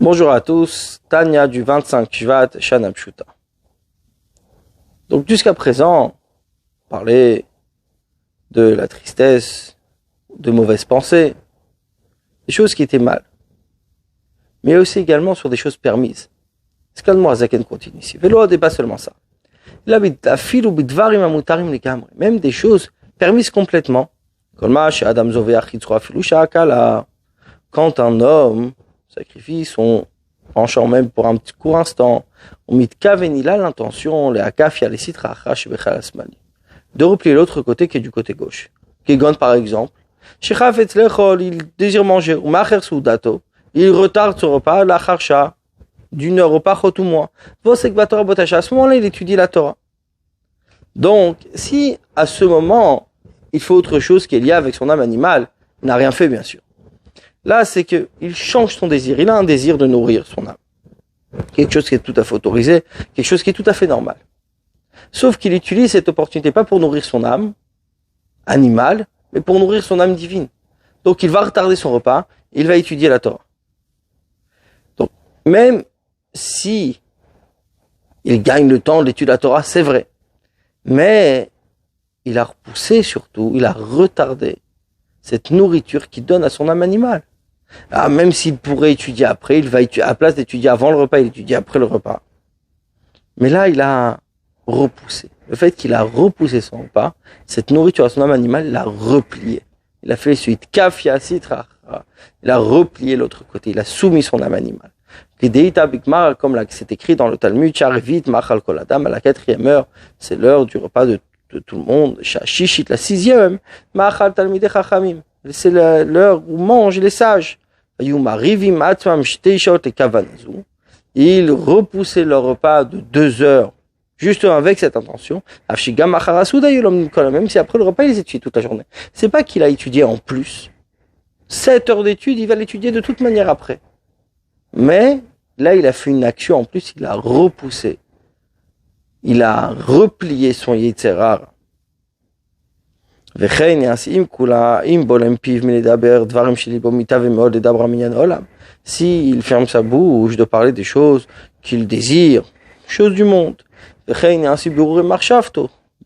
Bonjour à tous, Tanya du 25 Shvat, Shana Pshuta. Donc jusqu'à présent, on parlait de la tristesse, de mauvaises pensées, des choses qui étaient mal, mais aussi également sur des choses permises. C'est que le Moazaken continue ici. Vélo n'est pas seulement ça. Même des choses permises complètement. Quand un homme sacrifie son penchant même pour un petit court instant, il a l'intention de replier l'autre côté qui est du côté gauche. Kegon par exemple, il désire manger, il retarde son repas, la kharsha, d'une heure au pachot ou moins. À ce moment-là, il étudie la Torah. Donc, si à ce moment, il fait autre chose qui est lié avec son âme animale, il n'a rien fait, bien sûr. Là, c'est qu'il change son désir. Il a un désir de nourrir son âme. Quelque chose qui est tout à fait autorisé, quelque chose qui est tout à fait normal. Sauf qu'il utilise cette opportunité pas pour nourrir son âme animale, mais pour nourrir son âme divine. Donc, il va retarder son repas, il va étudier la Torah. Donc, même si il gagne le temps de l'étude de la Torah, c'est vrai. Mais il a repoussé surtout, il a retardé cette nourriture qu'il donne à son âme animale. Même s'il pourrait étudier après, il va étudier, à place d'étudier avant le repas, il étudie après le repas. Mais là, il a repoussé. Le fait qu'il a repoussé son repas, cette nourriture à son âme animale, il l'a replié. Il a fait suite kafia sitra. Il a replié l'autre côté, il a soumis son âme animale. Comme c'est écrit dans le Talmud, à la 4e heure, c'est l'heure du repas de tout le monde, Shishit, la 6e, c'est l'heure où mangent les sages. Ils repoussaient leur repas de 2 heures, justement avec cette intention, même si après le repas, ils étudient toute la journée. C'est pas qu'il a étudié en plus. 7 heures d'études, il va l'étudier de toute manière après. Mais là, il a fait une action en plus, il a repoussé. Il a replié son Yetzer. S'il ferme sa bouche de parler des choses qu'il désire, choses du monde, de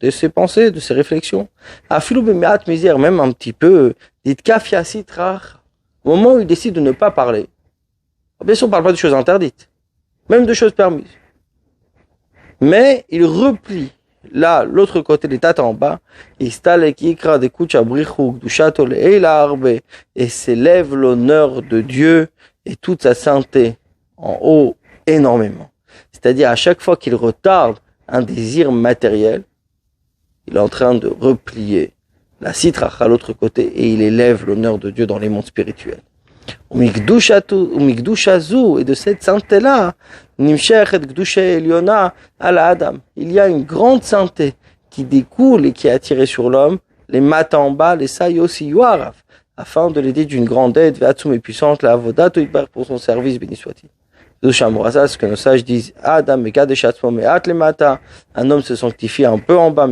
ses pensées, de ses réflexions, même un petit peu, au moment où il décide de ne pas parler. Bien sûr, on ne parle pas de choses interdites, même de choses permises. Mais il replie là, l'autre côté des têtes en bas, et s'élève l'honneur de Dieu et toute sa sainteté en haut énormément. C'est-à-dire, à chaque fois qu'il retarde un désir matériel, il est en train de replier la citrache à l'autre côté et il élève l'honneur de Dieu dans les mondes spirituels. Et de cette sainteté-là, il y a une grande sainteté qui découle et qui est attirée sur l'homme, les matins en bas, les sayos yuarav, afin de l'aider d'une grande aide, et puissante, la avodat pour son service, béni soit-il. Ce que nos sages disent, Adam, un homme se sanctifie un peu en bas,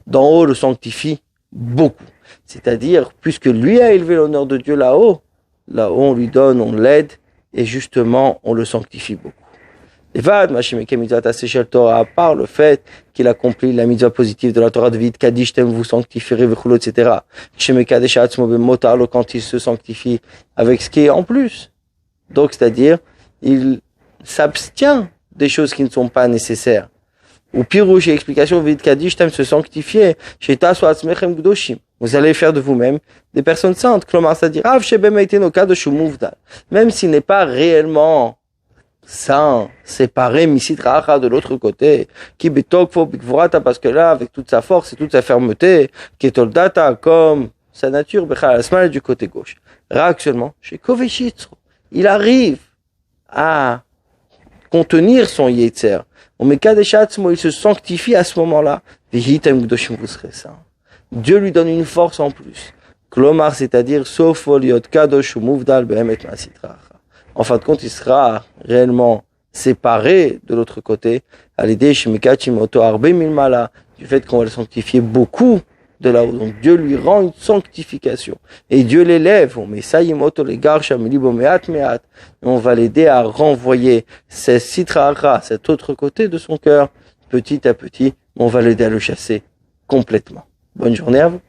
d'en haut le sanctifie beaucoup. C'est-à-dire, puisque lui a élevé l'honneur de Dieu là-haut, on lui donne, on l'aide, et justement, on le sanctifie beaucoup. À part le fait qu'il accomplit la mitzvah positive de la Torah de Vid Kaddish, vous sanctifierez, etc. Quand il se sanctifie avec ce qui est en plus. Donc, c'est-à-dire, il s'abstient des choses qui ne sont pas nécessaires. Ou pire, chez explication, Vid Kaddish, se sanctifier, chez Taswa Atzmechem Gdoshim. Vous allez faire de vous-même des personnes saintes. C'est-à-dire, même s'il n'est pas réellement saint, séparé, misitra de l'autre côté, qui parce que là, avec toute sa force et toute sa fermeté, qui est toldata comme sa nature, du côté gauche. Actuellement, chez Koveshitro, il arrive à contenir son yetzer. Il se sanctifie à ce moment-là. Vous serez saint. Dieu lui donne une force en plus. Klomar, c'est-à-dire, sauf Oliot Kadosh ou Mouvdal Behemet Masitra. En fin de compte, il sera réellement séparé de l'autre côté, à l'idée, du fait qu'on va le sanctifier beaucoup de là-haut. Donc Dieu lui rend une sanctification. Et Dieu l'élève. On va l'aider à renvoyer ces sitrara, cet autre côté de son cœur, petit à petit. On va l'aider à le chasser complètement. Bonne journée à vous.